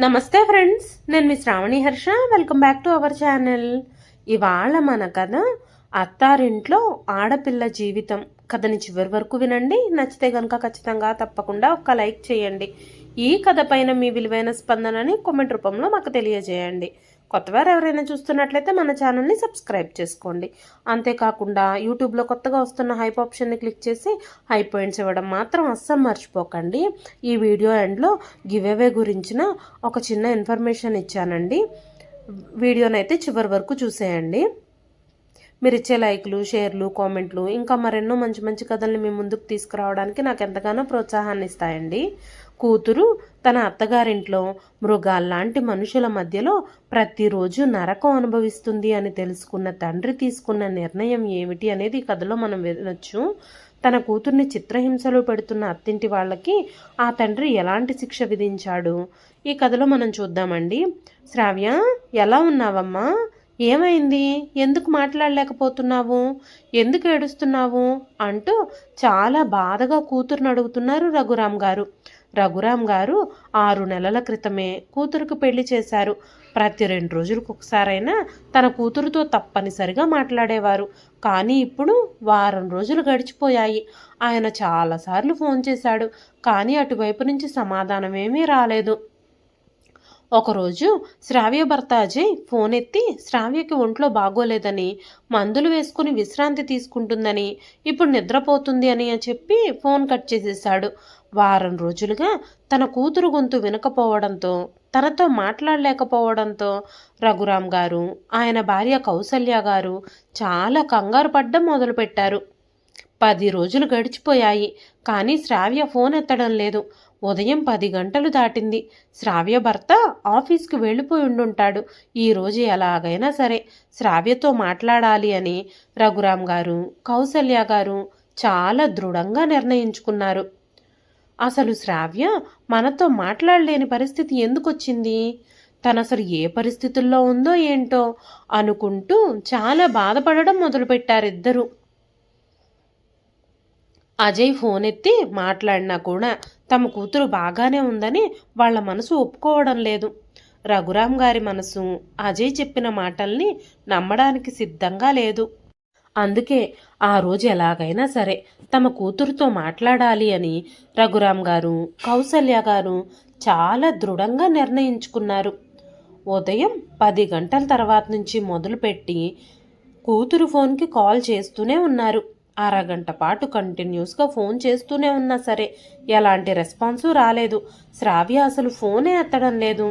నమస్తే ఫ్రెండ్స్, నేను మీ Sravani Harsha. Welcome back to our channel. ఇవాళ మన కథ అత్తారింట్లో ఆడపిల్ల జీవితం. కథని చివరి వరకు వినండి. నచ్చితే కనుక ఖచ్చితంగా తప్పకుండా ఒక లైక్ చేయండి. ఈ కథ పైన మీ విలువైన స్పందనని కామెంట్ రూపంలో మాకు తెలియజేయండి. కొత్తవారు ఎవరైనా చూస్తున్నట్లయితే మన ఛానల్ని సబ్స్క్రైబ్ చేసుకోండి. అంతేకాకుండా యూట్యూబ్లో కొత్తగా వస్తున్న హైప్ ఆప్షన్ని క్లిక్ చేసి హై పాయింట్స్ ఇవ్వడం మాత్రం అస్సలు మర్చిపోకండి. ఈ వీడియో ఎండ్లో గివ్ అవే గురించిన ఒక చిన్న ఇన్ఫర్మేషన్ ఇచ్చానండి. వీడియోనైతే చివరి వరకు చూసేయండి. మీరు ఇచ్చే లైక్లు, షేర్లు, కామెంట్లు ఇంకా మరెన్నో మంచి మంచి కథల్ని మీ ముందుకు తీసుకురావడానికి నాకు ఎంతగానో ప్రోత్సాహాన్ని ఇస్తాయండి. కూతురు తన అత్తగారింట్లో మృగాల్లాంటి మనుషుల మధ్యలో ప్రతిరోజు నరకం అనుభవిస్తుంది అని తెలుసుకున్న తండ్రి తీసుకున్న నిర్ణయం ఏమిటి అనేది ఈ కథలో మనం వినొచ్చు. తన కూతుర్ని చిత్రహింసలు పెడుతున్న అత్తింటి వాళ్ళకి ఆ తండ్రి ఎలాంటి శిక్ష విధించాడు ఈ కథలో మనం చూద్దామండి. శ్రావ్య, ఎలా ఉన్నావమ్మా? ఏమైంది? ఎందుకు మాట్లాడలేకపోతున్నావు? ఎందుకు ఏడుస్తున్నావు అంటూ చాలా బాధగా కూతురుని అడుగుతున్నారు రఘురామ్ గారు. రఘురామ్ గారు 6 నెలల క్రితమే కూతురుకు పెళ్లి చేశారు. ప్రతి 2 రోజులకు ఒకసారైనా తన కూతురుతో తప్పనిసరిగా మాట్లాడేవారు. కానీ ఇప్పుడు వారం రోజులు గడిచిపోయాయి. ఆయన చాలాసార్లు ఫోన్ చేశాడు, కానీ అటువైపు నుంచి సమాధానం ఏమీ రాలేదు. ఒకరోజు శ్రావ్య భర్త అజయ్ ఫోన్ ఎత్తి శ్రావ్యకి ఒంట్లో బాగోలేదని, మందులు వేసుకుని విశ్రాంతి తీసుకుంటుందని, ఇప్పుడు నిద్రపోతుంది అని చెప్పి ఫోన్ కట్ చేసేశాడు. వారం రోజులుగా తన కూతురు గొంతు వినకపోవడంతో, తనతో మాట్లాడలేకపోవడంతో రఘురామ్ గారు, ఆయన భార్య కౌసల్య గారు చాలా కంగారు పడ్డం మొదలుపెట్టారు. 10 రోజులు గడిచిపోయాయి, కానీ శ్రావ్య ఫోన్ ఎత్తడం లేదు. ఉదయం 10 గంటలు దాటింది. శ్రావ్య భర్త ఆఫీస్కి వెళ్ళిపోయి ఉండుంటాడు. ఈరోజు ఎలాగైనా సరే శ్రావ్యతో మాట్లాడాలి అని రఘురామ్ గారు, కౌసల్య గారు చాలా దృఢంగా నిర్ణయించుకున్నారు. అసలు శ్రావ్య మనతో మాట్లాడలేని పరిస్థితి ఎందుకు వచ్చింది? తను అసలు ఏ పరిస్థితుల్లో ఉందో ఏంటో అనుకుంటూ చాలా బాధపడడం మొదలుపెట్టారిద్దరూ. అజయ్ ఫోన్ ఎత్తి మాట్లాడినా కూడా తమ కూతురు బాగానే ఉందని వాళ్ళ మనసు ఒప్పుకోవడం లేదు. రఘురామ్ గారి మనసు అజయ్ చెప్పిన మాటల్ని నమ్మడానికి సిద్ధంగా లేదు. అందుకే ఆ రోజు ఎలాగైనా సరే తమ కూతురుతో మాట్లాడాలి అని రఘురామ్ గారు, కౌసల్య గారు చాలా దృఢంగా నిర్ణయించుకున్నారు. ఉదయం 10 గంటల తర్వాత నుంచి మొదలుపెట్టి కూతురు ఫోన్కి కాల్ చేస్తూనే ఉన్నారు. అరగంట పాటు కంటిన్యూస్గా ఫోన్ చేస్తూనే ఉన్నా సరే ఎలాంటి రెస్పాన్సు రాలేదు. శ్రావ్య అసలు ఫోనే ఎత్తడం లేదు.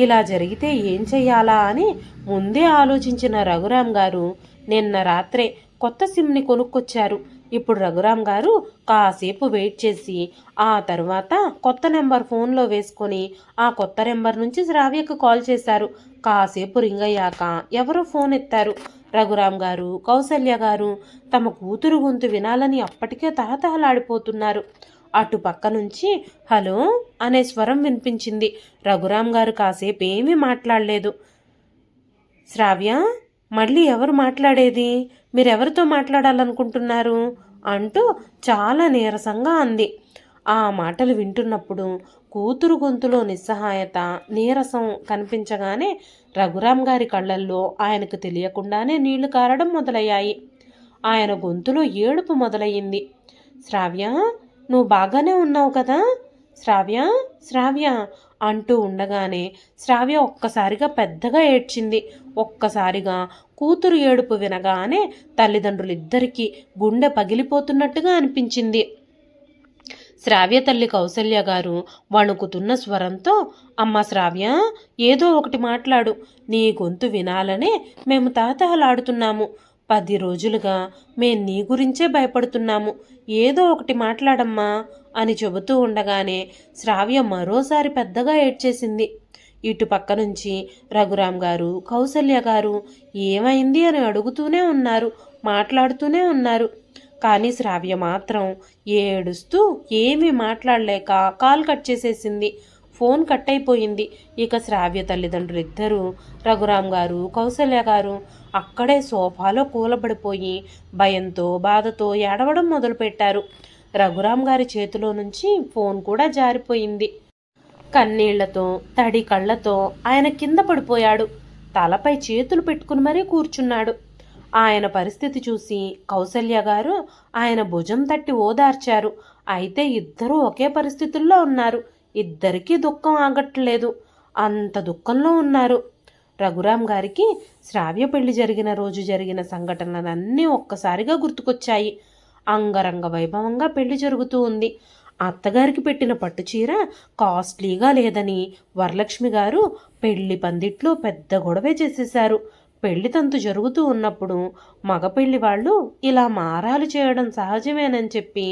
ఇలా జరిగితే ఏం చెయ్యాలా అని ముందే ఆలోచించిన రఘురామ్ గారు నిన్న రాత్రే కొత్త సిమ్ని కొనుక్కొచ్చారు. ఇప్పుడు రఘురామ్ గారు కాసేపు వెయిట్ చేసి ఆ తర్వాత కొత్త నెంబర్ ఫోన్లో వేసుకొని ఆ కొత్త నెంబర్ నుంచి శ్రావ్యకు కాల్ చేశారు. కాసేపు రింగ్ అయ్యాక ఎవరో ఫోన్ ఎత్తారు. రఘురామ్ గారు, కౌసల్య గారు తమ కూతురు గొంతు వినాలని అప్పటికే తహతహలాడిపోతున్నారు. అటు పక్క నుంచి హలో అనే స్వరం వినిపించింది. రఘురామ్ గారు కాసేపు ఏమీ మాట్లాడలేదు. శ్రావ్య, మళ్ళీ ఎవరు మాట్లాడేది? మీరెవరితో మాట్లాడాలనుకుంటున్నారు అంటూ చాలా నీరసంగా అంది. ఆ మాటలు వింటున్నప్పుడు కూతురు గొంతులో నిస్సహాయత, నీరసం కనిపించగానే రఘురామ్ గారి కళ్ళల్లో ఆయనకు తెలియకుండానే నీళ్లు కారడం మొదలయ్యాయి. ఆయన గొంతులో ఏడుపు మొదలయ్యింది. శ్రావ్య, నువ్వు బాగానే ఉన్నావు కదా? శ్రావ్య, శ్రావ్య అంటూ ఉండగానే శ్రావ్య ఒక్కసారిగా పెద్దగా ఏడ్చింది. ఒక్కసారిగా కూతురు ఏడుపు వినగానే తల్లిదండ్రులిద్దరికీ గుండె పగిలిపోతున్నట్టుగా అనిపించింది. శ్రావ్య తల్లి కౌసల్య గారు వణుకుతున్న స్వరంతో, అమ్మ శ్రావ్య, ఏదో ఒకటి మాట్లాడు. నీ గొంతు వినాలనే మేము తహతహలాడుతున్నాము. 10 రోజులుగా మేం నీ గురించే భయపడుతున్నాము. ఏదో ఒకటి మాట్లాడమ్మా అని చెబుతూ ఉండగానే శ్రావ్య మరోసారి పెద్దగా ఏడ్చేసింది. ఇటు పక్క నుంచి రఘురామ్ గారు, కౌసల్య గారు ఏమైంది అని అడుగుతూనే ఉన్నారు, మాట్లాడుతూనే ఉన్నారు. కానీ శ్రావ్య మాత్రం ఏడుస్తూ ఏమీ మాట్లాడలేక కాల్ కట్ చేసేసింది. ఫోన్ కట్ అయిపోయింది. ఇక శ్రావ్య తల్లిదండ్రులు ఇద్దరూ, రఘురామ్ గారు, కౌసల్య గారు అక్కడే సోఫాలో కూలబడిపోయి భయంతో, బాధతో ఏడవడం మొదలుపెట్టారు. రఘురామ్ గారి చేతిలో నుంచి ఫోన్ కూడా జారిపోయింది. కన్నీళ్లతో తడి కళ్ళతో ఆయన కింద పడిపోయాడు. తలపై చేతులు పెట్టుకుని మరీ కూర్చున్నాడు. ఆయన పరిస్థితి చూసి కౌసల్య గారు ఆయన భుజం తట్టి ఓదార్చారు. అయితే ఇద్దరూ ఒకే పరిస్థితుల్లో ఉన్నారు. ఇద్దరికీ దుఃఖం ఆగట్లేదు. అంత దుఃఖంలో ఉన్నారు. రఘురాం గారికి శ్రావ్య పెళ్లి జరిగిన రోజు జరిగిన సంఘటనలన్నీ ఒక్కసారిగా గుర్తుకొచ్చాయి. అంగరంగ వైభవంగా పెళ్లి జరుగుతూ ఉంది. అత్తగారికి పెట్టిన పట్టుచీర కాస్ట్లీగా లేదని వరలక్ష్మి గారు పెళ్లి పందిట్లో పెద్ద గొడవే చేసేశారు. పెళ్లి తంతు జరుగుతూ ఉన్నప్పుడు మగ పెళ్లి వాళ్ళు ఇలా మారాలు చేయడం సహజమేనని చెప్పి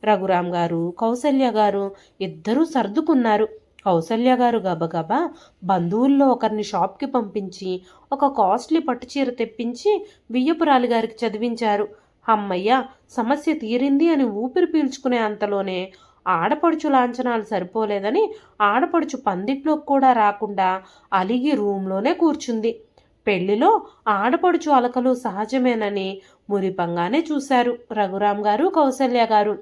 రఘురాం గారు కౌసల్య గారు ఇద్దరూ సర్దుకున్నారు. కౌసల్య గారు గబగబా బంధువుల్లో ఒకరిని షాప్కి పంపించి ఒక కాస్ట్లీ పట్టుచీర తెప్పించి వియ్యపురాలి గారికి చదివించారు. అమ్మయ్య, సమస్య తీరింది అని ఊపిరి పీల్చుకునే అంతలోనే ఆడపడుచు లాంఛనాలు సరిపోలేదని ఆడపడుచు పందిట్లోకి కూడా రాకుండా అలిగి రూంలోనే కూర్చుంది. పెళ్లిలో ఆడపడుచు అలకలు సహజమేనని మురిపంగానే చూశారు రఘురాం గారు కౌసల్య గారు.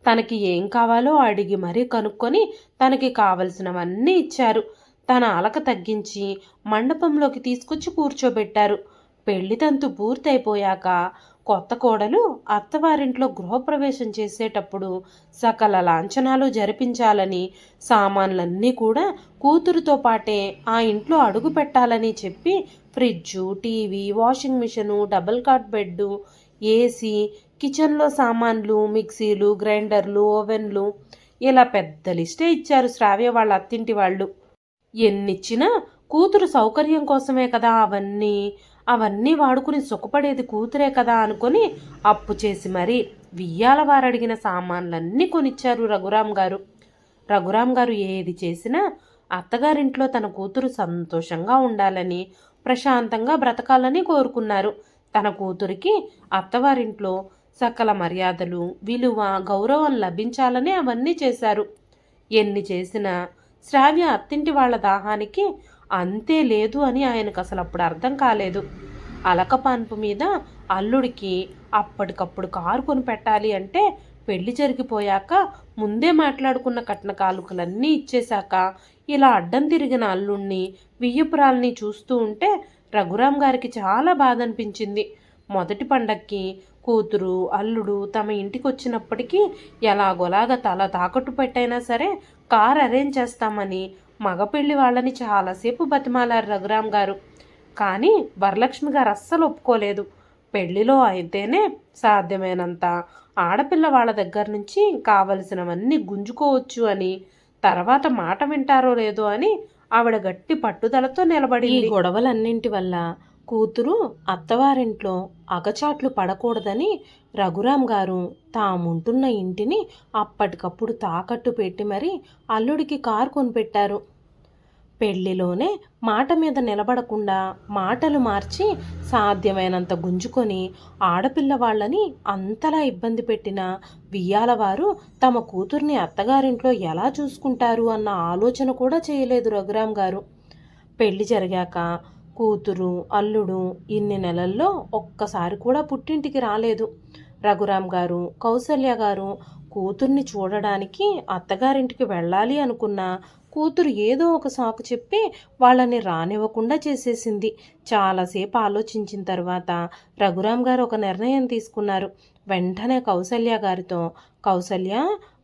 తనకి ఏం కావాలో అడిగి మరీ కనుక్కొని తనకి కావలసినవన్నీ ఇచ్చారు. తన అలక తగ్గించి మండపంలోకి తీసుకొచ్చి కూర్చోబెట్టారు. పెళ్లి తంతు పూర్తయిపోయాక కొత్త కోడలు అత్తవారింట్లో గృహప్రవేశం చేసేటప్పుడు సకల లాంఛనాలు జరిపించాలని, సామాన్లన్నీ కూడా కూతురుతో పాటే ఆ ఇంట్లో అడుగు పెట్టాలని చెప్పి fridge, TV, washing machine, double cot bed, AC, కిచెన్లో సామాన్లు, మిక్సీలు, గ్రైండర్లు, ఓవెన్లు ఇలా పెద్ద లిస్టే ఇచ్చారు శ్రావ్య వాళ్ళ అత్తింటి వాళ్ళు. ఎన్నిచ్చినా కూతురు సౌకర్యం కోసమే కదా అవన్నీ వాడుకుని సుఖపడేది కూతురే కదా అనుకొని అప్పు చేసి మరీ వియ్యాల వారడిగిన సామాన్లన్నీ కొనిచ్చారు రఘురాం గారు. రఘురాం గారు ఏది చేసినా అత్తగారింట్లో తన కూతురు సంతోషంగా ఉండాలని, ప్రశాంతంగా బ్రతకాలని కోరుకున్నారు. తన కూతురికి అత్తవారింట్లో సకల మర్యాదలు, విలువ, గౌరవం లభించాలని అవన్నీ చేశారు. ఎన్ని చేసినా శ్రావ్య అత్తింటి వాళ్ళ దాహానికి అంతే లేదు అని ఆయనకు అసలు అప్పుడు అర్థం కాలేదు. అలకపాన్పు మీద అల్లుడికి అప్పటికప్పుడు కారు కొని పెట్టాలి అంటే పెళ్లి జరిగిపోయాక ముందే మాట్లాడుకున్న కట్న కానుకలన్నీ ఇచ్చేశాక ఇలా అడ్డం తిరిగిన అల్లుణ్ణి వియ్యపురాల్ని చూస్తూ ఉంటే రఘురాం గారికి చాలా బాధ అనిపించింది. మొదటి పండక్కి కూతురు అల్లుడు తమ ఇంటికి వచ్చినప్పటికీ ఎలాగోలాగా తల తాకట్టు పెట్టైనా సరే కార్ అరేంజ్ చేస్తామని మగపెళ్లి వాళ్ళని చాలాసేపు బతిమాలారు రఘురాం గారు. కానీ వరలక్ష్మి గారు అస్సలు ఒప్పుకోలేదు. పెళ్లిలో అయితేనే సాధ్యమైనంత ఆడపిల్ల వాళ్ళ దగ్గర నుంచి కావలసినవన్నీ గుంజుకోవచ్చు అని, తర్వాత మాట వింటారో లేదో అని ఆవిడ గట్టి పట్టుదలతో నిలబడి ఈ గొడవలన్నింటి వల్ల కూతురు అత్తవారింట్లో అగచాట్లు పడకూడదని రఘురాం గారు తాముంటున్న ఇంటిని అప్పటికప్పుడు తాకట్టు పెట్టి మరీ అల్లుడికి కారు కొనిపెట్టారు. పెళ్లిలోనే మాట మీద నిలబడకుండా మాటలు మార్చి సాధ్యమైనంత గుంజుకొని ఆడపిల్ల వాళ్ళని అంతలా ఇబ్బంది పెట్టిన వియ్యాలవారు తమ కూతుర్ని అత్తగారింట్లో ఎలా చూసుకుంటారు అన్న ఆలోచన కూడా చేయలేదు రఘురాం గారు. పెళ్లి జరిగాక కూతురు అల్లుడు ఇన్ని నెలల్లో ఒక్కసారి కూడా పుట్టింటికి రాలేదు. రఘురాం గారు కౌసల్య గారు కూతుర్ని చూడడానికి అత్తగారింటికి వెళ్ళాలి అనుకున్నా కూతురు ఏదో ఒక సాకు చెప్పి వాళ్ళని రానివ్వకుండా చేసేసింది. చాలాసేపు ఆలోచించిన తర్వాత రఘురాం గారు ఒక నిర్ణయం తీసుకున్నారు. వెంటనే కౌసల్య గారితో, కౌసల్య,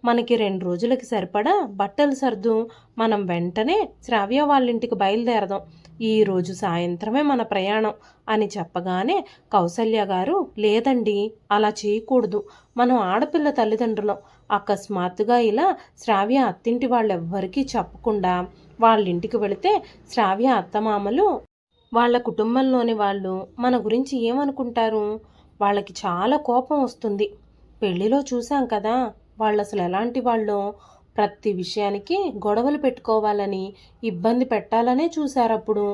మనకి 2 రోజులకి సరిపడా బట్టలు సర్దు, మనం వెంటనే శ్రావ్య వాళ్ళింటికి బయలుదేరదాం. ఈరోజు సాయంత్రమే మన ప్రయాణం అని చెప్పగానే కౌసల్య గారు, లేదండి, అలా చేయకూడదు, మనం ఆడపిల్ల తల్లిదండ్రులం, అకస్మాత్తుగా ఇలా శ్రావ్య అత్తింటి వాళ్ళెవ్వరికీ చెప్పకుండా వాళ్ళింటికి వెళితే శ్రావ్య అత్తమామలు వాళ్ళ కుటుంబంలోని వాళ్ళు మన గురించి ఏమనుకుంటారు? వాళ్ళకి చాలా కోపం వస్తుంది. పెళ్లిలో చూసాం కదా వాళ్ళు అసలు ఎలాంటి వాళ్ళో. ప్రతి విషయానికి గొడవలు పెట్టుకోవాలని, ఇబ్బంది పెట్టాలనే చూశారప్పుడు.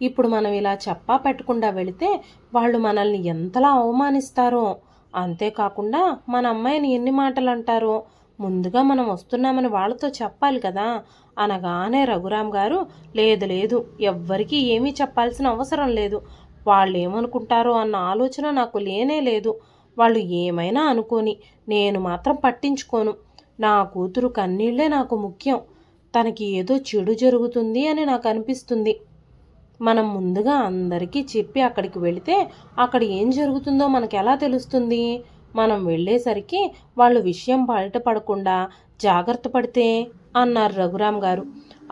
ఇప్పుడు మనం ఇలా చెప్పా పెట్టకుండా వెళితే వాళ్ళు మనల్ని ఎంతలా అవమానిస్తారో, అంతేకాకుండా మన అమ్మాయిని ఎన్ని మాటలు అంటారో. ముందుగా మనం వస్తున్నామని వాళ్ళతో చెప్పాలి కదా అనగానే రఘురాం గారు, లేదు లేదు, ఎవ్వరికీ ఏమీ చెప్పాల్సిన అవసరం లేదు, వాళ్ళు ఏమనుకుంటారో అన్న ఆలోచన నాకు లేనే లేదు. వాళ్ళు ఏమైనా అనుకోని, నేను మాత్రం పట్టించుకోను. నా కూతురు కన్నీళ్లే నాకు ముఖ్యం. తనకి ఏదో చెడు జరుగుతుంది అని నాకు అనిపిస్తుంది. మనం ముందుగా అందరికీ చెప్పి అక్కడికి వెళితే అక్కడ ఏం జరుగుతుందో మనకు ఎలా తెలుస్తుంది? మనం వెళ్ళేసరికి వాళ్ళు విషయం బయటపడకుండా జాగ్రత్త పడితే అన్నారు రఘురామ్ గారు.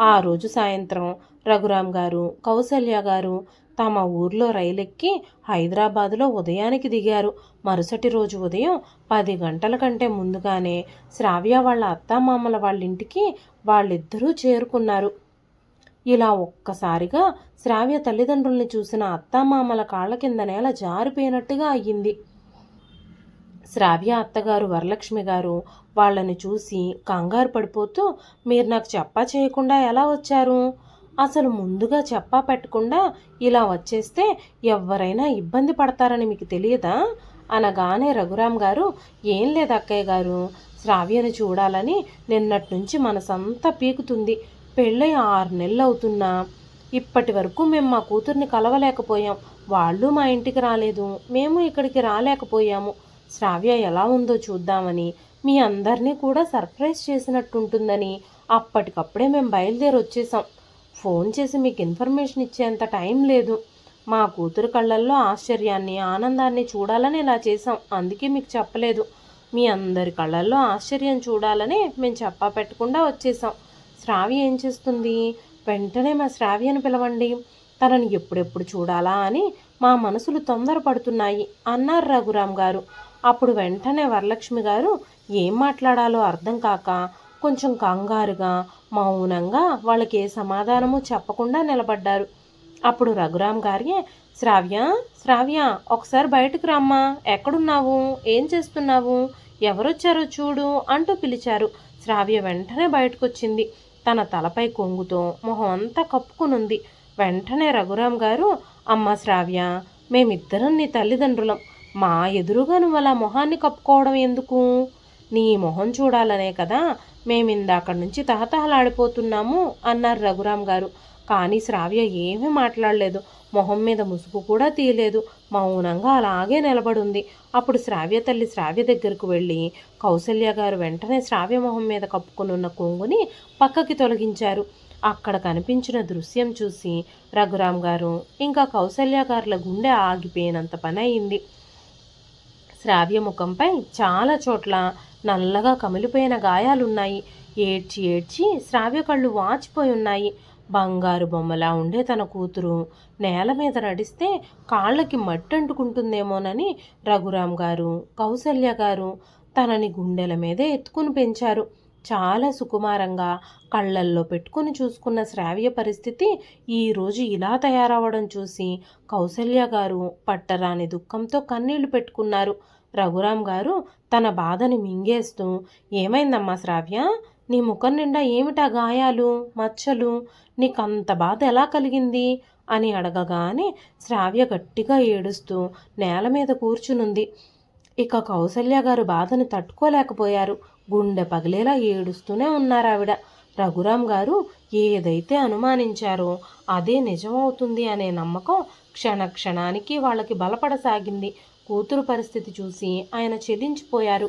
ఆ రోజు సాయంత్రం రఘురామ్ గారు, కౌసల్య గారు తమ ఊర్లో రైలెక్కి హైదరాబాదులో ఉదయానికి దిగారు. మరుసటి రోజు ఉదయం 10 గంటల కంటే ముందుగానే శ్రావ్య వాళ్ళ అత్తామామల వాళ్ళ ఇంటికి వాళ్ళిద్దరూ చేరుకున్నారు. ఇలా ఒక్కసారిగా శ్రావ్య తల్లిదండ్రుల్ని చూసిన అత్తామామల కాళ్ళ కింద నేల జారిపోయినట్టుగా అయ్యింది. శ్రావ్య అత్తగారు వరలక్ష్మి గారు వాళ్ళని చూసి కంగారు పడిపోతూ, మీరు నాకు చెప్పా చేయకుండా ఎలా వచ్చారు? అసలు ముందుగా చెప్పా పెట్టకుండా ఇలా వచ్చేస్తే ఎవరైనా ఇబ్బంది పడతారని మీకు తెలియదా? అనగానే రఘురామ్ గారు, ఏం లేదు అక్కయ్య గారు, శ్రావ్యను చూడాలని నిన్నటి నుంచి మనసంతా పీకుతుంది. పెళ్ళై 6 నెలలు అవుతున్నా ఇప్పటి వరకు మేము మా కూతుర్ని కలవలేకపోయాం. వాళ్ళు మా ఇంటికి రాలేదు, మేము ఇక్కడికి రాలేకపోయాము. శ్రావ్య ఎలా ఉందో చూద్దామని, మీ అందరినీ కూడా సర్ప్రైజ్ చేసినట్టుంటుందని అప్పటికప్పుడే మేము బయలుదేరి వచ్చేసాం. ఫోన్ చేసి మీకు ఇన్ఫర్మేషన్ ఇచ్చేంత టైం లేదు. మా కూతురు కళ్ళల్లో ఆశ్చర్యాన్ని, ఆనందాన్ని చూడాలని ఇలా చేసాం. అందుకే మీకు చెప్పలేదు. మీ అందరి కళ్ళల్లో ఆశ్చర్యం చూడాలని మేము చెప్పా పెట్టకుండా వచ్చేసాం. శ్రావ్య ఏం చేస్తుంది? వెంటనే మా శ్రావ్యను పిలవండి. తనని ఎప్పుడెప్పుడు చూడాలా అని మా మనసులు తొందరపడుతున్నాయి అన్నారు రఘురామ్ గారు. అప్పుడు వెంటనే వరలక్ష్మి గారు ఏం మాట్లాడాలో అర్థం కాక కొంచెం కంగారుగా మౌనంగా వాళ్ళకి ఏ సమాధానము చెప్పకుండా నిలబడ్డారు. అప్పుడు రఘురామ్ గారే, శ్రావ్య శ్రావ్య ఒకసారి బయటకు రమ్మా, ఎక్కడున్నావు, ఏం చేస్తున్నావు, ఎవరొచ్చారో చూడు అంటూ పిలిచారు. శ్రావ్య వెంటనే బయటకొచ్చింది. తన తలపై కొంగుతో మొహం అంతా కప్పుకునుంది. వెంటనే రఘురామ్ గారు, అమ్మ శ్రావ్య, మేమిద్దరం నీ తల్లిదండ్రులం. మా ఎదురుగా నువ్వు అలా మొహాన్ని కప్పుకోవడం ఎందుకు? నీ మొహం చూడాలనే కదా మేమిందాక నుంచి తహతహలాడిపోతున్నాము అన్నారు రఘురామ్ గారు. కానీ శ్రావ్య ఏమీ మాట్లాడలేదు. మొహం మీద ముసుగు కూడా తీయలేదు. మౌనంగా అలాగే నిలబడుంది. అప్పుడు శ్రావ్య తల్లి శ్రావ్య దగ్గరకు వెళ్ళి కౌసల్య గారు వెంటనే శ్రావ్య మొహం మీద కప్పుకునున్న కొంగుని పక్కకి తొలగించారు. అక్కడ కనిపించిన దృశ్యం చూసి రఘురామ్ గారు ఇంకా కౌసల్య గారుల గుండె ఆగిపోయినంత పని అయింది. శ్రావ్య ముఖంపై చాలా చోట్ల నల్లగా కమిలిపోయిన గాయాలున్నాయి. ఏడ్చి ఏడ్చి శ్రావ్య కళ్ళు వాచిపోయి ఉన్నాయి. బంగారు బొమ్మలా ఉండే తన కూతురు నేల మీద నడిస్తే కాళ్ళకి మట్టంటుకుంటుందేమోనని రఘురామ్ గారు, కౌసల్య గారు తనని గుండెల మీదే ఎత్తుకుని పెంచారు. చాలా సుకుమారంగా కళ్ళల్లో పెట్టుకుని చూసుకున్న శ్రావ్య పరిస్థితి ఈరోజు ఇలా తయారవడం చూసి కౌసల్య గారు పట్టరాని దుఃఖంతో కన్నీళ్లు పెట్టుకున్నారు. రఘురామ్ గారు తన బాధని మింగేస్తూ, ఏమైందమ్మా శ్రావ్య, నీ ముఖం నిండా ఏమిటా గాయాలు, మచ్చలు, నీకంత బాధ ఎలా కలిగింది అని అడగగానే శ్రావ్య గట్టిగా ఏడుస్తూ నేల మీద కూర్చునుంది. ఇక కౌసల్య గారు బాధను తట్టుకోలేకపోయారు. గుండె పగిలేలా ఏడుస్తూనే ఉన్నారావిడ. రఘురామ్ గారు ఏదైతే అనుమానించారో అదే నిజమవుతుంది అనే నమ్మకం క్షణక్షణానికి వాళ్ళకి బలపడసాగింది. కూతురు పరిస్థితి చూసి ఆయన చెలించిపోయారు.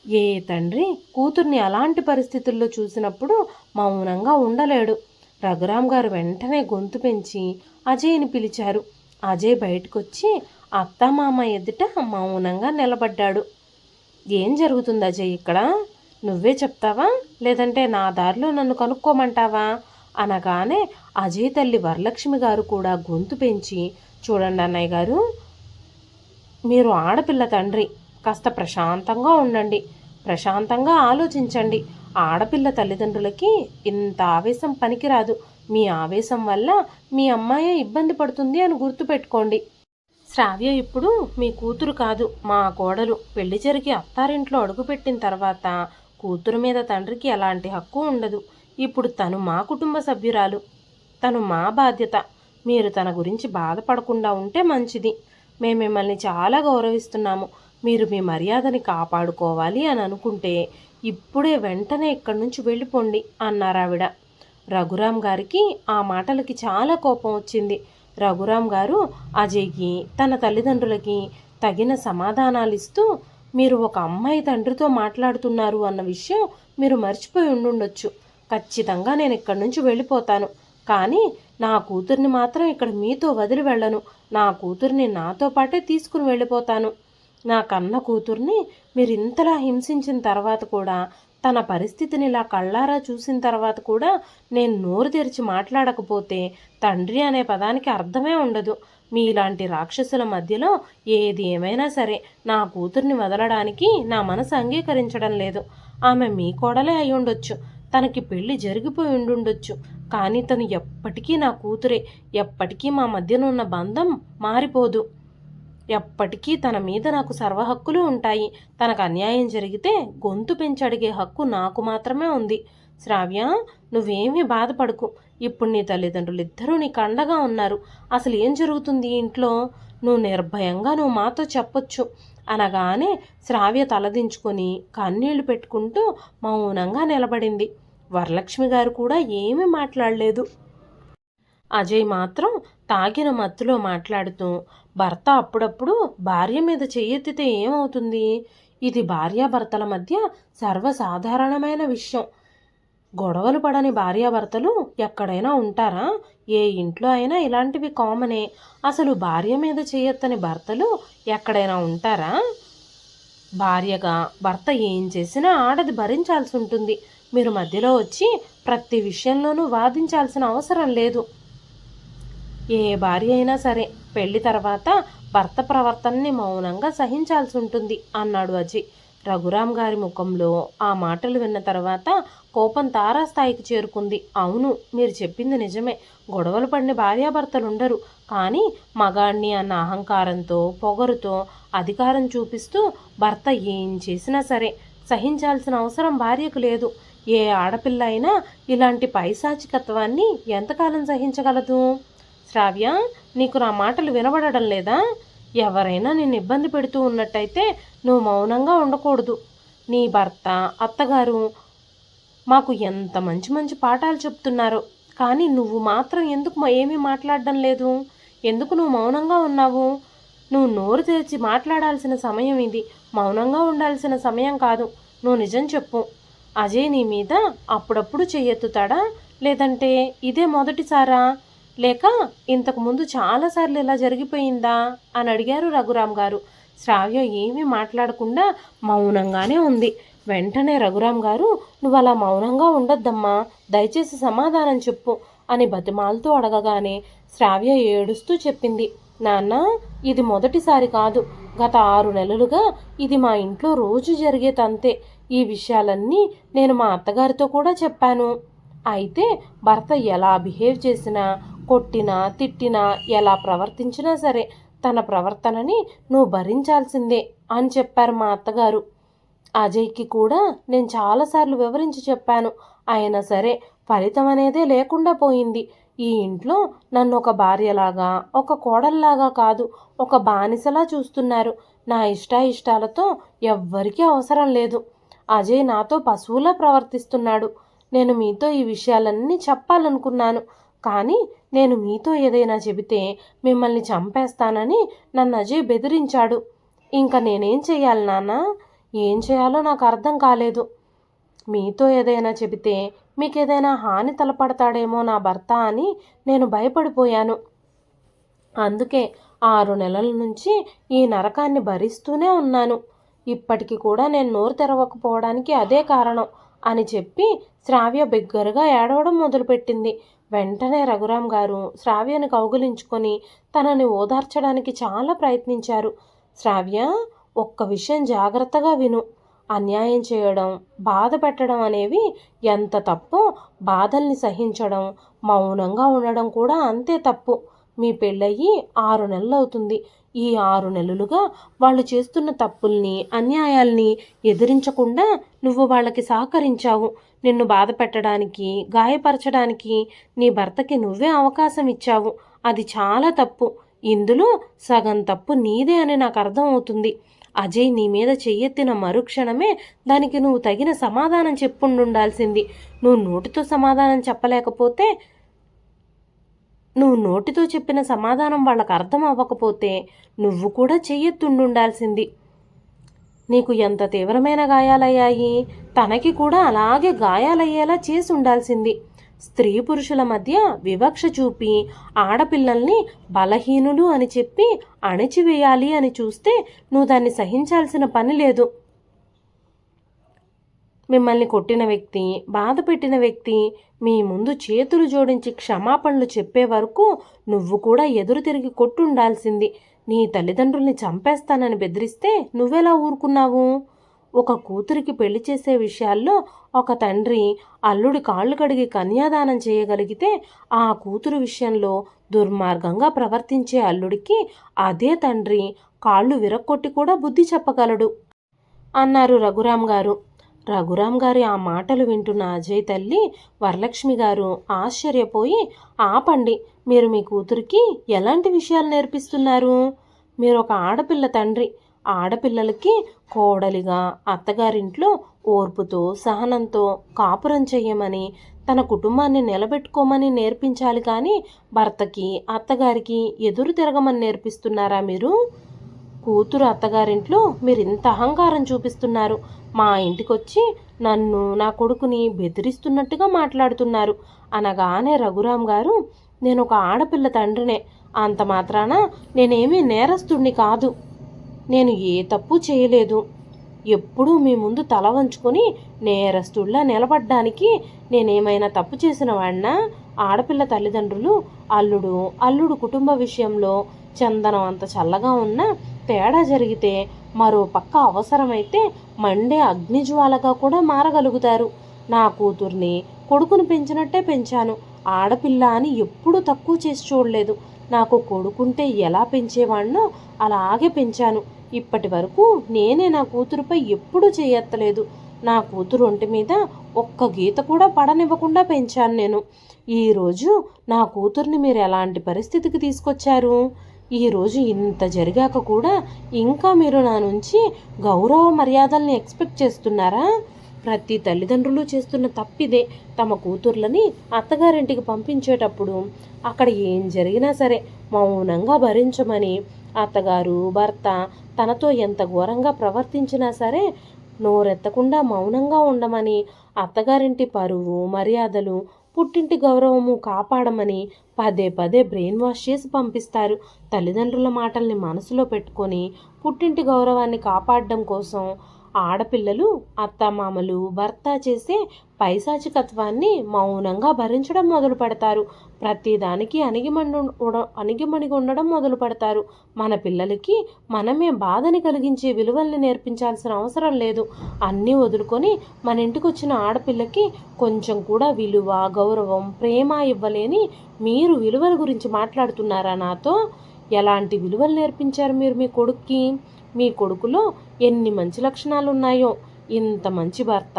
ఏ తండ్రి కూతుర్ని అలాంటి పరిస్థితుల్లో చూసినప్పుడు మౌనంగా ఉండలేడు. రఘురామ్ గారు వెంటనే గొంతు పెంచి అజయ్ని పిలిచారు. అజయ్ బయటకొచ్చి అత్తమామ ఎదుట మౌనంగా నిలబడ్డాడు. ఏం జరుగుతుంది అజయ్ ఇక్కడ? నువ్వే చెప్తావా, లేదంటే నా దారిలో నన్ను కనుక్కోమంటావా అనగానే అజయ్ తల్లి వరలక్ష్మి గారు కూడా గొంతు పెంచి, చూడండి అన్నయ్య గారు, మీరు ఆడపిల్ల తండ్రి, కాస్త ప్రశాంతంగా ఉండండి, ప్రశాంతంగా ఆలోచించండి. ఆడపిల్ల తల్లిదండ్రులకి ఇంత ఆవేశం పనికిరాదు. మీ ఆవేశం వల్ల మీ అమ్మాయి ఇబ్బంది పడుతుంది అని గుర్తుపెట్టుకోండి. శ్రావ్య ఇప్పుడు మీ కూతురు కాదు, మా కోడలు. పెళ్లి జరిగి అత్తారింట్లో అడుగుపెట్టిన తర్వాత కూతురు మీద తండ్రికి ఎలాంటి హక్కు ఉండదు. ఇప్పుడు తను మా కుటుంబ సభ్యురాలు, తను మా బాధ్యత. మీరు తన గురించి బాధపడకుండా ఉంటే మంచిది. మేము మిమ్మల్ని చాలా గౌరవిస్తున్నాము. మీరు మీ మర్యాదని కాపాడుకోవాలి అని అనుకుంటే ఇప్పుడే వెంటనే ఇక్కడి నుంచి వెళ్ళిపోండి అన్నారావిడ. రఘురామ్ గారికి ఆ మాటలకి చాలా కోపం వచ్చింది. రఘురామ్ గారు అజయ్కి తన తల్లిదండ్రులకి తగిన సమాధానాలు ఇస్తూ, మీరు ఒక అమ్మాయి తండ్రితో మాట్లాడుతున్నారు అన్న విషయం మీరు మర్చిపోయి ఉండుండొచ్చు. ఖచ్చితంగా నేను ఇక్కడి నుంచి వెళ్ళిపోతాను. కానీ నా కూతుర్ని మాత్రం ఇక్కడ మీతో వదిలి వెళ్ళను. నా కూతుర్ని నాతో పాటే తీసుకుని వెళ్ళిపోతాను. నా కన్న కూతుర్ని మీరు ఇంతలా హింసించిన తర్వాత కూడా, తన పరిస్థితిని ఇలా కళ్ళారా చూసిన తర్వాత కూడా నేను నోరు తెరిచి మాట్లాడకపోతే తండ్రి అనే పదానికి అర్థమే ఉండదు. మీలాంటి రాక్షసుల మధ్యలో ఏది ఏమైనా సరే నా కూతుర్ని వదలడానికి నా మనసు అంగీకరించడం లేదు. ఆమె మీ కోడలే అయి ఉండొచ్చు, తనకి పెళ్లి జరిగిపోయి ఉండుండొచ్చు, కానీ తను ఎప్పటికీ నా కూతురే. ఎప్పటికీ మా మధ్యన ఉన్న బంధం మారిపోదు. ఎప్పటికీ తన మీద నాకు సర్వహక్కులు ఉంటాయి. తనకు అన్యాయం జరిగితే గొంతు పెంచి అడిగే హక్కు నాకు మాత్రమే ఉంది. శ్రావ్య, నువ్వేమీ బాధపడకు. ఇప్పుడు నీ తల్లిదండ్రులు ఇద్దరూ నీకు అండగా ఉన్నారు. అసలు ఏం జరుగుతుంది ఇంట్లో నువ్వు నిర్భయంగా మాతో చెప్పొచ్చు అనగానే శ్రావ్య తలదించుకొని కన్నీళ్లు పెట్టుకుంటూ మౌనంగా నిలబడింది. వరలక్ష్మి గారు కూడా ఏమీ మాట్లాడలేదు. అజయ్ మాత్రం తాగిన మత్తులో మాట్లాడుతూ, భర్త అప్పుడప్పుడు భార్య మీద చెయ్యెత్తితే ఏమవుతుంది? ఇది భార్యాభర్తల మధ్య సర్వసాధారణమైన విషయం. గొడవలు పడని భార్యాభర్తలు ఎక్కడైనా ఉంటారా? ఏ ఇంట్లో అయినా ఇలాంటివి కామనే. అసలు భార్య మీద చెయ్యెత్తని భర్తలు ఎక్కడైనా ఉంటారా? భార్యగా భర్త ఏం చేసినా ఆడది భరించాల్సి ఉంటుంది. మీరు మధ్యలో వచ్చి ప్రతి విషయంలోనూ వాదించాల్సిన అవసరం లేదు. ఏ భార్య అయినా సరే పెళ్లి తర్వాత భర్త ప్రవర్తనని మౌనంగా సహించాల్సి ఉంటుంది అన్నాడు అజయ్. రఘురాం గారి ముఖంలో ఆ మాటలు విన్న తర్వాత కోపం తారాస్థాయికి చేరుకుంది. అవును, మీరు చెప్పింది నిజమే. గొడవలు పడిన భార్యాభర్తలుండరు. కానీ మగాణ్ణి అన్న అహంకారంతో, పొగరుతో, అధికారం చూపిస్తూ భర్త ఏం చేసినా సరే సహించాల్సిన అవసరం భార్యకు లేదు. ఏ ఆడపిల్ల అయినా ఇలాంటి పైశాచికత్వాన్ని ఎంతకాలం సహించగలదు? శ్రావ్య, నీకు నా మాటలు వినబడడం లేదా? ఎవరైనా నిన్ను ఇబ్బంది పెడుతూ ఉన్నట్టయితే నువ్వు మౌనంగా ఉండకూడదు. నీ భర్త, అత్తగారు మాకు ఎంత మంచి మంచి పాఠాలు చెప్తున్నారు. కానీ నువ్వు మాత్రం ఎందుకు ఏమీ మాట్లాడడం లేదు? ఎందుకు నువ్వు మౌనంగా ఉన్నావు? నువ్వు నోరు తెరిచి మాట్లాడాల్సిన సమయం ఇది. మౌనంగా ఉండాల్సిన సమయం కాదు. నువ్వు నిజం చెప్పు. అజయ్ నీ మీద అప్పుడప్పుడు చెయ్యెత్తుతాడా? లేదంటే ఇదే మొదటిసారా? లేక ఇంతకుముందు చాలాసార్లు ఇలా జరిగిపోయిందా అని అడిగారు రఘురాం గారు. శ్రావ్య ఏమీ మాట్లాడకుండా మౌనంగానే ఉంది. వెంటనే రఘురాం గారు, నువ్వు అలా మౌనంగా ఉండొద్దమ్మా, దయచేసి సమాధానం చెప్పు అని బతిమాలుతూ అడగగానే శ్రావ్య ఏడుస్తూ చెప్పింది. నాన్న, ఇది మొదటిసారి కాదు. గత 6 నెలలుగా ఇది మా ఇంట్లో రోజు జరిగే తంతే. ఈ విషయాలన్నీ నేను మా అత్తగారితో కూడా చెప్పాను. అయితే భర్త ఎలా బిహేవ్ చేసినా, కొట్టినా, తిట్టినా, ఎలా ప్రవర్తించినా సరే తన ప్రవర్తనని నువ్వు భరించాల్సిందే అని చెప్పారు మా అత్తగారు. అజయ్కి కూడా నేను చాలాసార్లు వివరించి చెప్పాను. అయినా సరే ఫలితం అనేదే లేకుండా పోయింది. ఈ ఇంట్లో నన్ను ఒక భార్యలాగా, ఒక కోడల్లాగా కాదు, ఒక బానిసలా చూస్తున్నారు. నా ఇష్టాయిష్టాలతో ఎవ్వరికీ అవసరం లేదు. అజయ్ నాతో పశువులా ప్రవర్తిస్తున్నాడు. నేను మీతో ఈ విషయాలన్నీ చెప్పాలనుకున్నాను. కానీ నేను మీతో ఏదైనా చెబితే మిమ్మల్ని చంపేస్తానని నన్ను అజయ్ బెదిరించాడు. ఇంకా నేనేం చెయ్యాలి నాన్న? ఏం చేయాలో నాకు అర్థం కాలేదు. మీతో ఏదైనా చెబితే మీకేదైనా హాని తలపడతాడేమో నా భర్త అని నేను భయపడిపోయాను. అందుకే 6 నెలల నుంచి ఈ నరకాన్ని భరిస్తూనే ఉన్నాను. ఇప్పటికి కూడా నేను నోరు తెరవకపోవడానికి అదే కారణం అని చెప్పి శ్రావ్య బిగ్గరగా ఏడవడం మొదలుపెట్టింది. వెంటనే రఘురాం గారు శ్రావ్యను కౌగిలించుకొని తనని ఓదార్చడానికి చాలా ప్రయత్నించారు. శ్రావ్య, ఒక్క విషయం జాగ్రత్తగా విను. అన్యాయం చేయడం, బాధ పెట్టడం అనేవి ఎంత తప్పో, బాధల్ని సహించడం, మౌనంగా ఉండడం కూడా అంతే తప్పు. మీ పెళ్ళయి 6 నెలలవుతుంది. ఈ 6 నెలలుగా వాళ్ళు చేస్తున్న తప్పుల్ని, అన్యాయాల్ని ఎదిరించకుండా నువ్వు వాళ్ళకి సహకరించావు. నిన్ను బాధ పెట్టడానికి, గాయపరచడానికి నీ భర్తకి నువ్వే అవకాశం ఇచ్చావు. అది చాలా తప్పు. ఇందులో సగం తప్పు నీదే అని నాకు అర్థమవుతుంది. అజయ్ నీ మీద చెయ్యెత్తిన మరుక్షణమే దానికి నువ్వు తగిన సమాధానం చెప్పుండాల్సింది. నువ్వు నోటితో సమాధానం చెప్పలేకపోతే, నువ్వు నోటితో చెప్పిన సమాధానం వాళ్ళకు అర్థం అవ్వకపోతే నువ్వు కూడా చెయ్యెత్తుండాల్సింది. నీకు ఎంత తీవ్రమైన గాయాలయ్యాయి? తనకి కూడా అలాగే గాయాలయ్యేలా చేసి ఉండాల్సింది. స్త్రీ పురుషుల మధ్య వివక్ష చూపి ఆడపిల్లల్ని బలహీనులు అని చెప్పి అణిచివేయాలి అని చూస్తే నువ్వు దాన్ని సహించాల్సిన పని లేదు. మిమ్మల్ని కొట్టిన వ్యక్తి, బాధ పెట్టిన వ్యక్తి మీ ముందు చేతులు జోడించి క్షమాపణలు చెప్పే వరకు నువ్వు కూడా ఎదురు తిరిగి కొట్టుండాల్సింది. నీ తల్లిదండ్రుల్ని చంపేస్తానని బెదిరిస్తే నువ్వెలా ఊరుకున్నావు? ఒక కూతురికి పెళ్లి చేసే విషయాల్లో ఒక తండ్రి అల్లుడి కాళ్ళు కడిగి కన్యాదానం చేయగలిగితే ఆ కూతురు విషయంలో దుర్మార్గంగా ప్రవర్తించే అల్లుడికి అదే తండ్రి కాళ్ళు విరక్కొట్టి కూడా బుద్ధి చెప్పగలడు అన్నారు రఘురాం గారు. రఘురాం గారి ఆ మాటలు వింటున్న అజయ్ తల్లి వరలక్ష్మి గారు ఆశ్చర్యపోయి, ఆపండి, మీరు మీ కూతురికి ఎలాంటి విషయాలు నేర్పిస్తున్నారు? మీరు ఒక ఆడపిల్ల తండ్రి. ఆడపిల్లలకి కోడలిగా అత్తగారింట్లో ఓర్పుతో సహనంతో కాపురం చెయ్యమని, తన కుటుంబాన్ని నిలబెట్టుకోమని నేర్పించాలి కానీ భర్తకి అత్తగారికి ఎదురు తిరగమని నేర్పిస్తున్నారా మీరు? కూతురు అత్తగారింట్లో మీరు ఇంత అహంకారం చూపిస్తున్నారు. మా ఇంటికొచ్చి నన్ను నా కొడుకుని బెదిరిస్తున్నట్టుగా మాట్లాడుతున్నారు అనగానే రఘురాం గారు, నేను ఒక ఆడపిల్ల తండ్రినే, అంత మాత్రాన నేనేమీ నేరస్తుడిని కాదు. నేను ఏ తప్పు చేయలేదు. ఎప్పుడూ మీ ముందు తల వంచుకొని నేరస్తుడిలా నిలబడ్డానికి నేనేమైనా తప్పు చేసిన వాడినా? ఆడపిల్ల తల్లిదండ్రులు అల్లుడు కుటుంబ విషయంలో చందనం అంత చల్లగా ఉన్నా తేడా జరిగితే మరో పక్క అవసరమైతే మండే అగ్నిజ్వాలగా కూడా మారగలుగుతారు. నా కూతుర్ని కొడుకుని పెంచినట్టే పెంచాను. ఆడపిల్ల అని ఎప్పుడూ తక్కువ చేసి చూడలేదు. నాకు కొడుకుంటే ఎలా పెంచేవాణ్ణో అలాగే పెంచాను. ఇప్పటి వరకు నేనే నా కూతురుపై ఎప్పుడూ చేయెత్తలేదు. నా కూతురు ఒంటి మీద ఒక్క గీత కూడా పడనివ్వకుండా పెంచాను నేను. ఈరోజు నా కూతుర్ని మీరు ఎలాంటి పరిస్థితికి తీసుకొచ్చారు? ఈరోజు ఇంత జరిగాక కూడా ఇంకా మీరు నా నుంచి గౌరవ మర్యాదల్ని ఎక్స్పెక్ట్ చేస్తున్నారా? ప్రతి తల్లిదండ్రులు చేస్తున్న తప్పిదే. తమ కూతుర్లని అత్తగారింటికి పంపించేటప్పుడు అక్కడ ఏం జరిగినా సరే మౌనంగా భరించమని, అత్తగారు భర్త తనతో ఎంత ఘోరంగా ప్రవర్తించినా సరే నోరెత్తకుండా మౌనంగా ఉండమని, అత్తగారింటి పరువు మర్యాదలు పుట్టింటి గౌరవము కాపాడమని పదే పదే బ్రెయిన్ వాష్ చేసి పంపిస్తారు. తల్లిదండ్రుల మాటల్ని మనసులో పెట్టుకొని పుట్టింటి గౌరవాన్ని కాపాడడం కోసం ఆడపిల్లలు అత్తమామలు భర్త చేసే పైశాచికత్వాన్ని మౌనంగా భరించడం మొదలు పెడతారు. ప్రతిదానికి అణిగిమణిగి ఉండడం మొదలు పెడతారు. మన పిల్లలకి మనమే బాధని కలిగించే విలువల్ని నేర్పించాల్సిన అవసరం లేదు. అన్నీ వదులుకొని మన ఇంటికి వచ్చిన ఆడపిల్లకి కొంచెం కూడా విలువ గౌరవం ప్రేమ ఇవ్వలేని మీరు విలువల గురించి మాట్లాడుతున్నారా నాతో? ఎలాంటి విలువలు నేర్పించారు మీరు మీ కొడుక్కి? మీ కొడుకులో ఎన్ని మంచి లక్షణాలు ఉన్నాయో! ఇంత మంచి భర్త,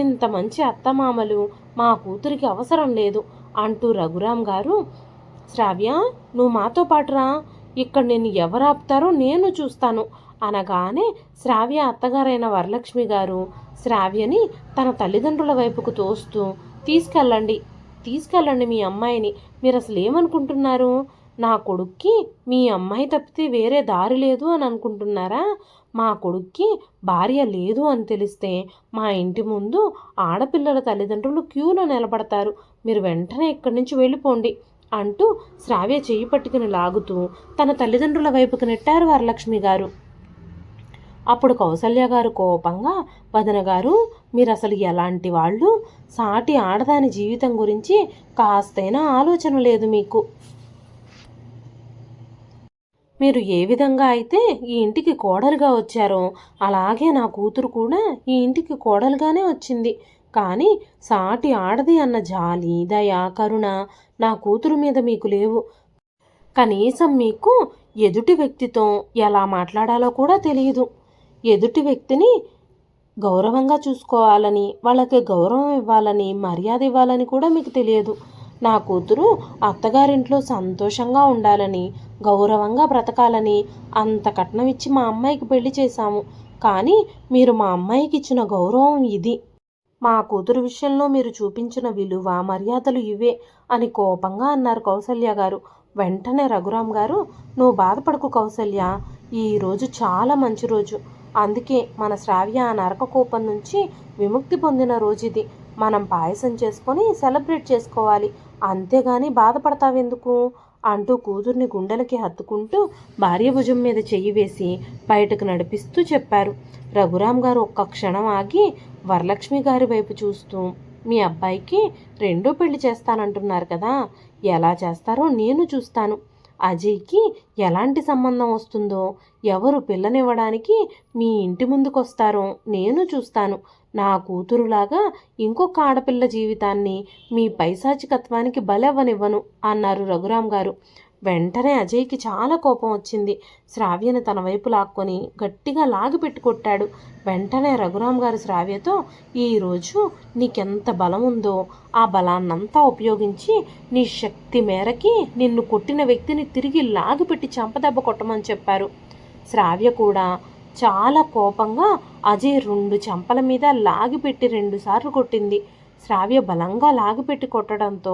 ఇంత మంచి అత్తమామలు మా కూతురికి అవసరం లేదు అంటూ రఘురాం గారు, శ్రావ్య, నువ్వు మాతో పాటురా, ఇక్కడ నేను ఎవరు ఆపుతారో నేను చూస్తాను అనగానే శ్రావ్య అత్తగారైన వరలక్ష్మి గారు శ్రావ్యని తన తల్లిదండ్రుల వైపుకు తోస్తూ, తీసుకెళ్ళండి మీ అమ్మాయిని. మీరు అసలు ఏమనుకుంటున్నారు? నా కొడుక్కి మీ అమ్మాయి తప్పితే వేరే దారి లేదు అని అనుకుంటున్నారా? మా కొడుక్కి భార్య లేదు అని తెలిస్తే మా ఇంటి ముందు ఆడపిల్లల తల్లిదండ్రులు క్యూలో నిలబడతారు. మీరు వెంటనే ఇక్కడి నుంచి వెళ్ళిపోండి అంటూ శ్రావ్య చెయ్యి పట్టుకుని లాగుతూ తన తల్లిదండ్రుల వైపుకు నెట్టారు వరలక్ష్మి గారు. అప్పుడు కౌసల్య గారు కోపంగా, వదన గారు, మీరు అసలు ఎలాంటి వాళ్ళు? సాటి ఆడదాని జీవితం గురించి కాస్తైనా ఆలోచన లేదు మీకు. మీరు ఏ విధంగా అయితే ఈ ఇంటికి కోడలుగా వచ్చారో అలాగే నా కూతురు కూడా ఈ ఇంటికి కోడలుగానే వచ్చింది. కానీ సాటి ఆడది అన్న జాలి దయ కరుణ నా కూతురు మీద మీకు లేవు. కనీసం మీకు ఎదుటి వ్యక్తితో ఎలా మాట్లాడాలో కూడా తెలియదు. ఎదుటి వ్యక్తిని గౌరవంగా చూసుకోవాలని, వాళ్ళకి గౌరవం ఇవ్వాలని, మర్యాద ఇవ్వాలని కూడా మీకు తెలియదు. నా కూతురు అత్తగారింట్లో సంతోషంగా ఉండాలని, గౌరవంగా బ్రతకాలని అంత కట్నం ఇచ్చి మా అమ్మాయికి పెళ్లి చేశాము. కానీ మీరు మా అమ్మాయికి ఇచ్చిన గౌరవం ఇది. మా కూతురు విషయంలో మీరు చూపించిన విలువ మర్యాదలు ఇవే అని కోపంగా అన్నారు కౌసల్య గారు. వెంటనే రఘురాం గారు, నువ్వు బాధపడకు కౌసల్య, ఈరోజు చాలా మంచి రోజు. అందుకే మన శ్రావ్య ఆ నరక కోపం నుంచి విముక్తి పొందిన రోజు ఇది. మనం పాయసం చేసుకొని సెలబ్రేట్ చేసుకోవాలి, అంతేగాని బాధపడతావెందుకు అంటూ కూతుర్ని గుండెలకి హత్తుకుంటూ భార్య భుజం మీద చెయ్యి వేసి బయటకు నడిపిస్తూ చెప్పారు. రఘురాం గారు ఒక్క క్షణం ఆగి వరలక్ష్మి గారి వైపు చూస్తూ, మీ అబ్బాయికి రెండో పెళ్లి చేస్తానంటున్నారు కదా, ఎలా చేస్తారో నేను చూస్తాను. అజయ్కి ఎలాంటి సంబంధం వస్తుందో, ఎవరు పిల్లనివ్వడానికి మీ ఇంటి ముందుకొస్తారో నేను చూస్తాను. నా కూతురులాగా ఇంకొక ఆడపిల్ల జీవితాన్ని మీ పైశాచికత్వానికి బలెవ్వనివ్వను అన్నారు రఘురాం గారు. వెంటనే అజయ్కి చాలా కోపం వచ్చింది. శ్రావ్యను తన వైపు లాక్కొని గట్టిగా లాగిపెట్టి కొట్టాడు. వెంటనే రఘురాం గారు శ్రావ్యతో, ఈరోజు నీకెంత బలం ఉందో ఆ బలాన్నంతా ఉపయోగించి నీ శక్తి మేరకి నిన్ను కొట్టిన వ్యక్తిని తిరిగి లాగిపెట్టి చంపదెబ్బ కొట్టమని చెప్పారు. శ్రావ్య కూడా చాలా కోపంగా అజయ్ 2 చెంపల మీద లాగిపెట్టి 2 సార్లు కొట్టింది. శ్రావ్య బలంగా లాగిపెట్టి కొట్టడంతో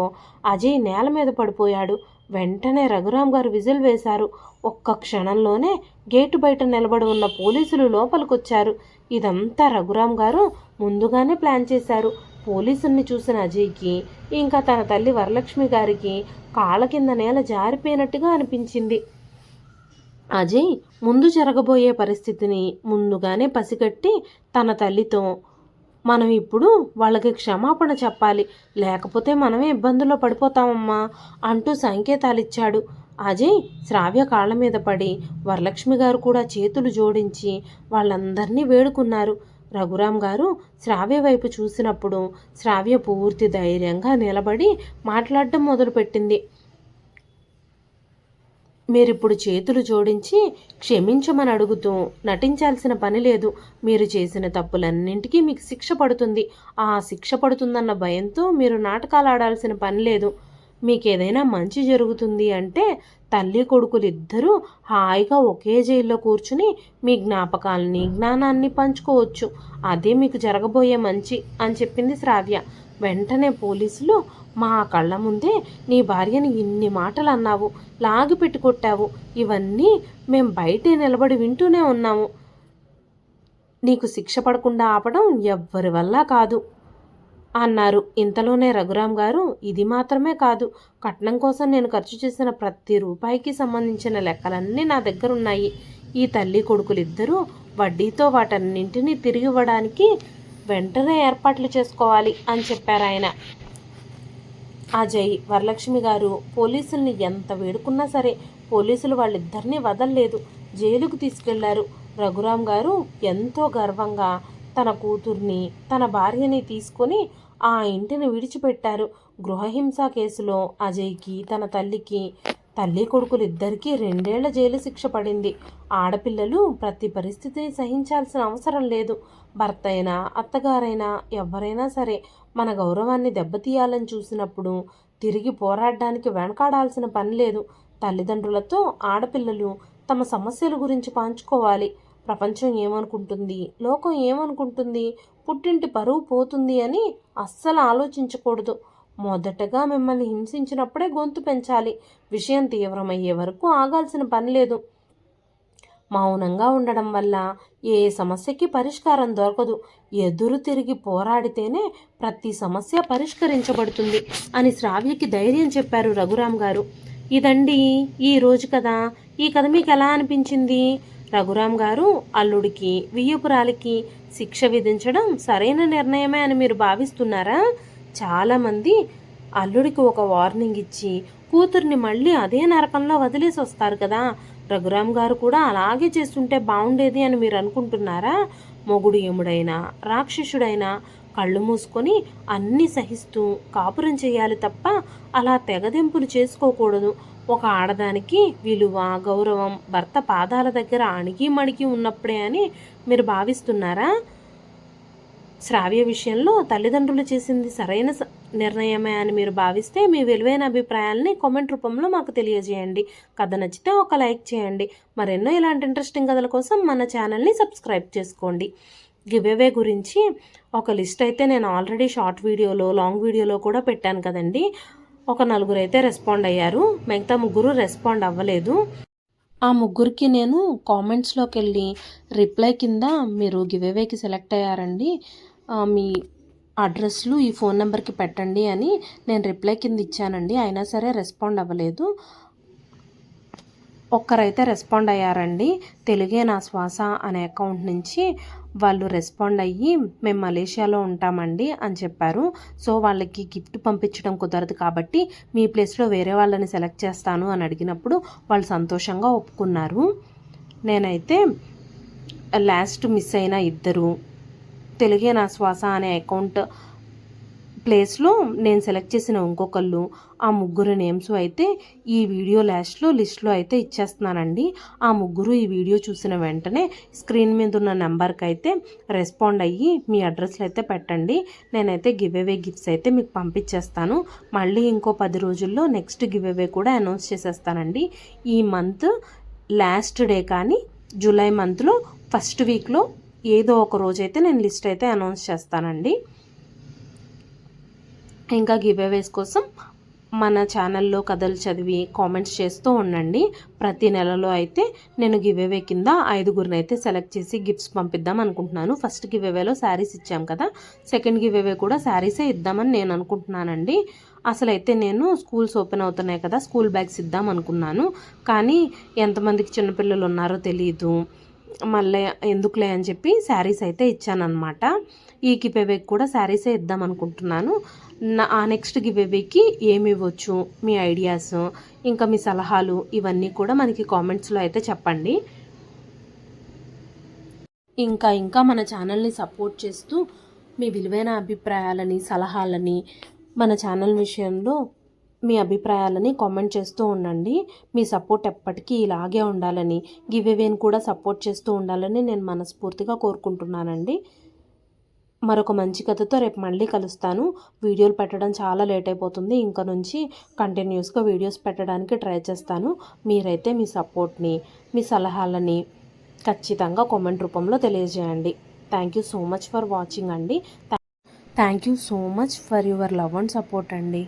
అజయ్ నేల మీద పడిపోయాడు. వెంటనే రఘురాం గారు విజిల్ వేశారు. ఒక్క క్షణంలోనే గేటు బయట నిలబడి ఉన్న పోలీసులు లోపలికొచ్చారు. ఇదంతా రఘురాం గారు ముందుగానే ప్లాన్ చేశారు. పోలీసుల్ని చూసిన అజయ్కి ఇంకా తన తల్లి వరలక్ష్మి గారికి కాళ్ళ కింద నేల జారిపోయినట్టుగా అనిపించింది. అజయ్ ముందు జరగబోయే పరిస్థితిని ముందుగానే పసిగట్టి తన తల్లితో, మనం ఇప్పుడు వాళ్ళకి క్షమాపణ చెప్పాలి, లేకపోతే మనమే ఇబ్బందుల్లో పడిపోతామమ్మా అంటూ సంకేతాలిచ్చాడు. అజయ్ శ్రావ్య కాళ్ళ మీద పడి వరలక్ష్మి గారు కూడా చేతులు జోడించి వాళ్ళందరినీ వేడుకున్నారు. రఘురాం గారు శ్రావ్య వైపు చూసినప్పుడు శ్రావ్య పూర్తి ధైర్యంగా నిలబడి మాట్లాడడం మొదలుపెట్టింది. మీరిప్పుడు చేతులు జోడించి క్షమించమని అడుగుతూ నటించాల్సిన పని లేదు. మీరు చేసిన తప్పులన్నింటికీ మీకు శిక్ష పడుతుంది. ఆ శిక్ష పడుతుందన్న భయంతో మీరు నాటకాలు ఆడాల్సిన పని లేదు. మీకేదైనా మంచి జరుగుతుంది అంటే తల్లి కొడుకులు ఇద్దరూ హాయిగా ఒకే జైల్లో కూర్చుని మీ జ్ఞాపకాలని జ్ఞానాన్ని పంచుకోవచ్చు. అదే మీకు జరగబోయే మంచి అని చెప్పింది శ్రావ్య. వెంటనే పోలీసులు, మా కళ్ళ ముందే నీ భార్యని ఇన్ని మాటలు అన్నావు, లాగిపెట్టి కొట్టావు, ఇవన్నీ మేం బయటే నిలబడి వింటూనే ఉన్నాము. నీకు శిక్ష పడకుండా ఆపడం ఎవ్వరి వల్ల కాదు అన్నారు. ఇంతలోనే రఘురాం గారు, ఇది మాత్రమే కాదు, కట్నం కోసం నేను ఖర్చు చేసిన ప్రతి రూపాయికి సంబంధించిన లెక్కలన్నీ నా దగ్గర ఉన్నాయి. ఈ తల్లి కొడుకులిద్దరూ వడ్డీతో వాటన్నింటినీ తిరిగి ఇవ్వడానికి వెంటనే ఏర్పాట్లు చేసుకోవాలి అని చెప్పారు ఆయన. అజయ్ వరలక్ష్మి గారు పోలీసుల్ని ఎంత వేడుకున్నా సరే పోలీసులు వాళ్ళిద్దరినీ వదల్లేదు, జైలుకు తీసుకెళ్లారు. రఘురాం గారు ఎంతో గర్వంగా తన కూతుర్ని తన భార్యని తీసుకొని ఆ ఇంటిని విడిచిపెట్టారు. గృహహింస కేసులో అజయ్కి తన తల్లికి తల్లి కొడుకులు ఇద్దరికీ 2 ఏళ్ల జైలు శిక్ష పడింది. ఆడపిల్లలు ప్రతి పరిస్థితిని సహించాల్సిన అవసరం లేదు. భర్త అయినా అత్తగారైనా ఎవరైనా సరే మన గౌరవాన్ని దెబ్బతీయాలని చూసినప్పుడు తిరిగి పోరాడడానికి వెనకాడాల్సిన పని లేదు. తల్లిదండ్రులతో ఆడపిల్లలు తమ సమస్యల గురించి పంచుకోవాలి. ప్రపంచం ఏమనుకుంటుంది, లోకం ఏమనుకుంటుంది, పుట్టింటి పరువు పోతుంది అని అస్సలు ఆలోచించకూడదు. మొదటగా మిమ్మల్ని హింసించినప్పుడే గొంతు పెంచాలి. విషయం తీవ్రమయ్యే వరకు ఆగాల్సిన పని లేదు. మౌనంగా ఉండడం వల్ల ఏ సమస్యకి పరిష్కారం దొరకదు. ఎదురు తిరిగి పోరాడితేనే ప్రతి సమస్య పరిష్కరించబడుతుంది అని శ్రావ్యకి ధైర్యం చెప్పారు రఘురాం గారు. ఇదండి ఈ రోజు కథ. ఈ కథ మీకు ఎలా అనిపించింది? రఘురాం గారు అల్లుడికి వియ్యపురాలికి శిక్ష విధించడం సరైన నిర్ణయమే అని మీరు భావిస్తున్నారా? చాలామంది అల్లుడికి ఒక వార్నింగ్ ఇచ్చి కూతుర్ని మళ్ళీ అదే నరకంలో వదిలేసి వస్తారు కదా. రఘురాం గారు కూడా అలాగే చేస్తుంటే బాగుండేది అని మీరు అనుకుంటున్నారా? మొగుడు యముడైనా రాక్షసుడైనా కళ్ళు మూసుకొని అన్నీ సహిస్తూ కాపురం చేయాలి తప్ప అలా తెగదెంపులు చేసుకోకూడదు. ఒక ఆడదానికి విలువ గౌరవం భర్త పాదాల దగ్గర అణిగి మణిగి ఉన్నప్పుడే అని మీరు భావిస్తున్నారా? శ్రావ్య విషయంలో తల్లిదండ్రులు చేసింది సరైన నిర్ణయమే అని మీరు భావిస్తే మీ విలువైన అభిప్రాయాలని కామెంట్ రూపంలో మాకు తెలియజేయండి. కథ నచ్చితే ఒక లైక్ చేయండి. మరెన్నో ఇలాంటి ఇంట్రెస్టింగ్ కథల కోసం మన ఛానల్ని సబ్స్క్రైబ్ చేసుకోండి. గివ్అవే గురించి ఒక లిస్ట్ అయితే నేను ఆల్రెడీ షార్ట్ వీడియోలో లాంగ్ వీడియోలో కూడా పెట్టాను కదండి. ఒక 4 అయితే రెస్పాండ్ అయ్యారు, మిగతా 3 రెస్పాండ్ అవ్వలేదు. ఆ ముగ్గురికి నేను కామెంట్స్లోకి వెళ్ళి రిప్లై కింద మీరు గివేవేకి సెలెక్ట్ అయ్యారండి, మీ అడ్రస్లు ఈ ఫోన్ నెంబర్కి పెట్టండి అని నేను రిప్లై కింద ఇచ్చానండి. అయినా సరే రెస్పాండ్ అవ్వలేదు. ఒక్కరైతే రెస్పాండ్ అయ్యారండి. తెలుగే నా శ్వాస అనే అకౌంట్ నుంచి వాళ్ళు రెస్పాండ్ అయ్యి మేము మలేషియాలో ఉంటామండి అని చెప్పారు. సో వాళ్ళకి గిఫ్ట్ పంపించడం కుదరదు కాబట్టి మీ ప్లేస్లో వేరే వాళ్ళని సెలెక్ట్ చేస్తాను అని అడిగినప్పుడు వాళ్ళు సంతోషంగా ఒప్పుకున్నారు. నేనైతే లాస్ట్ మిస్ అయిన ఇద్దరు తెలుగే నా శ్వాస అనే అకౌంట్ ప్లేస్లో నేను సెలెక్ట్ చేసిన ఇంకొకళ్ళు, ఆ ముగ్గురు నేమ్స్ అయితే ఈ వీడియో లిస్ట్లో అయితే ఇచ్చేస్తున్నానండి. ఆ ముగ్గురు ఈ వీడియో చూసిన వెంటనే స్క్రీన్ మీద ఉన్న నెంబర్కి అయితే రెస్పాండ్ అయ్యి మీ అడ్రస్లు అయితే పెట్టండి. నేనైతే గివ్అవే గిఫ్ట్స్ అయితే మీకు పంపించేస్తాను. మళ్ళీ ఇంకో 10 రోజుల్లో నెక్స్ట్ గివ్అవే కూడా అనౌన్స్ చేసేస్తానండి. ఈ మంత్ లాస్ట్ డే కానీ జూలై మంత్లో ఫస్ట్ వీక్లో ఏదో ఒక రోజైతే నేను లిస్ట్ అయితే అనౌన్స్ చేస్తానండి. ఇంకా గివ్అవేస్ కోసం మన ఛానల్లో కథలు చదివి కామెంట్స్ చేస్తూ ఉండండి. ప్రతి నెలలో అయితే నేను గివ్అవే కింద 5గురిని అయితే సెలెక్ట్ చేసి గిఫ్ట్స్ పంపిద్దాం అనుకుంటున్నాను. ఫస్ట్ గివ్అవేలో శారీస్ ఇచ్చాం కదా, సెకండ్ గివ్అవే కూడా శారీసే ఇద్దామని నేను అనుకుంటున్నానండి. అసలైతే నేను స్కూల్స్ ఓపెన్ అవుతున్నాయి కదా, స్కూల్ బ్యాగ్స్ ఇద్దాం అనుకున్నాను. కానీ ఎంతమందికి చిన్నపిల్లలు ఉన్నారో తెలియదు, మళ్ళీ ఎందుకులే అని చెప్పి శారీస్ అయితే ఇచ్చానమాట. ఈ గివ్అవేకి కూడా శారీసే ఇద్దాం అనుకుంటున్నాను. ఆ నెక్స్ట్ గివ్అవేకి ఏమి ఇవ్వచ్చు, మీ ఐడియాస్, ఇంకా మీ సలహాలు ఇవన్నీ కూడా మనకి కామెంట్స్లో అయితే చెప్పండి. ఇంకా మన ఛానల్ని సపోర్ట్ చేస్తూ మీ విలువైన అభిప్రాయాలని, సలహాలని, మన ఛానల్ విషయంలో మీ అభిప్రాయాలని కామెంట్ చేస్తూ ఉండండి. మీ సపోర్ట్ ఎప్పటికీ ఇలాగే ఉండాలని, గివ్అవేని కూడా సపోర్ట్ చేస్తూ ఉండాలని నేను మనస్ఫూర్తిగా కోరుకుంటున్నానండి. మరొక మంచి కథతో రేపు మళ్ళీ కలుస్తాను. వీడియోలు పెట్టడం చాలా లేట్ అయిపోతుంది. ఇంకా నుంచి కంటిన్యూస్గా వీడియోస్ పెట్టడానికి ట్రై చేస్తాను. మీరైతే మీ సపోర్ట్ని, మీ సలహాలని ఖచ్చితంగా కామెంట్ రూపంలో తెలియజేయండి. Thank you so much for watching అండి. Thank you so much for your love and support అండి.